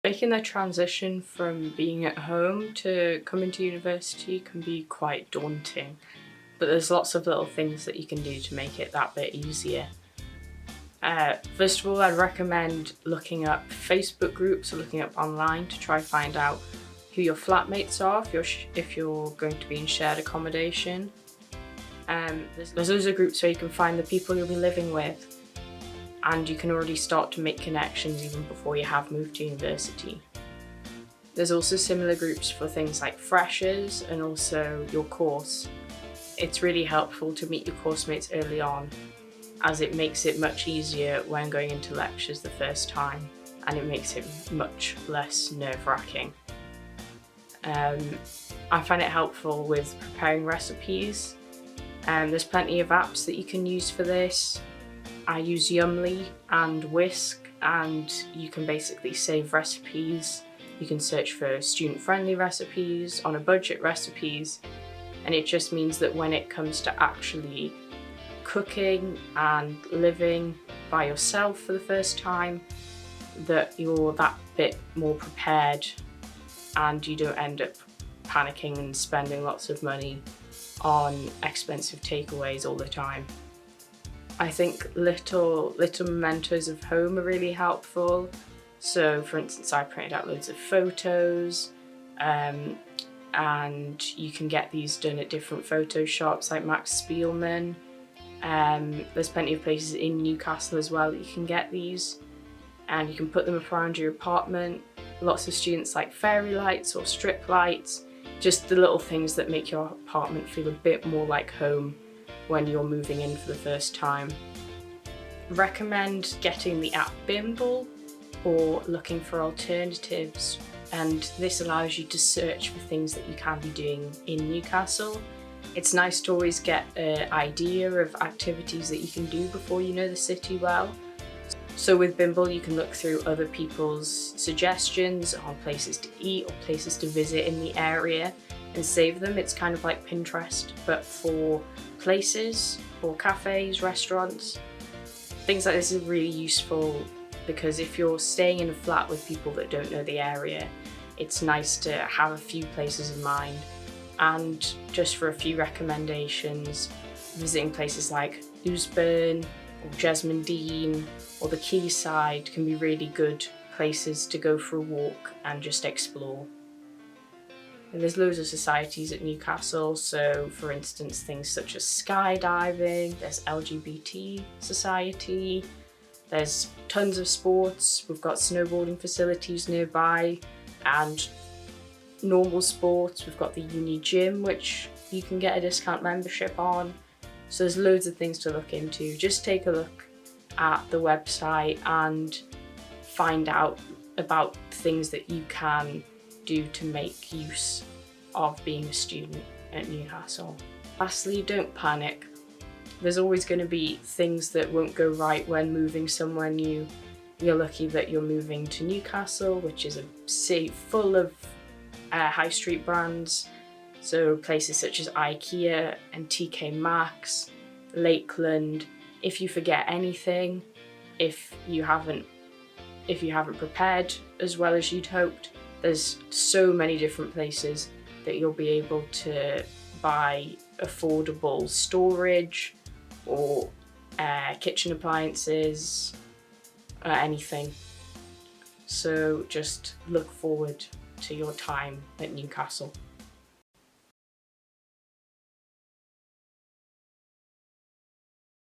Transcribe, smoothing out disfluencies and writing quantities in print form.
Making the transition from being at home to coming to university can be quite daunting, but there's lots of little things that you can do to make it that bit easier. First of all, I'd recommend looking up Facebook groups or looking up online to try find out who your flatmates are if you're going to be in shared accommodation. There's loads of groups where you can find the people you'll be living with, and you can already start to make connections even before you have moved to university. There's also similar groups for things like freshers and also your course. It's really helpful to meet your course mates early on, as it makes it much easier when going into lectures the first time, and it makes it much less nerve-wracking. I find it helpful with preparing recipes. There's plenty of apps that you can use for this. I use Yumly and Whisk, and you can basically save recipes. You can search for student-friendly recipes, on a budget recipes, and it just means that when it comes to actually cooking and living by yourself for the first time, that you're that bit more prepared and you don't end up panicking and spending lots of money on expensive takeaways all the time. I think little mementos of home are really helpful. So for instance, I printed out loads of photos, and you can get these done at different photo shops like Max Spielman. There's plenty of places in Newcastle as well that you can get these, and you can put them up around your apartment. Lots of students like fairy lights or strip lights, just the little things that make your apartment feel a bit more like home when you're moving in for the first time. Recommend getting the app Bimble or looking for alternatives, and this allows you to search for things that you can be doing in Newcastle. It's nice to always get an idea of activities that you can do before you know the city well. So with Bimble you can look through other people's suggestions on places to eat or places to visit in the area and save them. It's kind of like Pinterest, but for places, for cafes, restaurants. Things like this are really useful because if you're staying in a flat with people that don't know the area, it's nice to have a few places in mind. And just for a few recommendations, visiting places like Usburn or Jasmine or the Quayside can be really good places to go for a walk and just explore. And there's loads of societies at Newcastle, so for instance things such as skydiving, there's LGBT society, there's tons of sports, we've got snowboarding facilities nearby, and normal sports, we've got the uni gym which you can get a discount membership on. So there's loads of things to look into. Just take a look at the website and find out about things that you can do to make use of being a student at Newcastle. Lastly, don't panic. There's always going to be things that won't go right when moving somewhere new. You're lucky that you're moving to Newcastle, which is a city full of high street brands. So places such as IKEA and TK Maxx, Lakeland. If you forget anything, if you haven't prepared as well as you'd hoped, there's so many different places that you'll be able to buy affordable storage or kitchen appliances, anything. So just look forward to your time at Newcastle.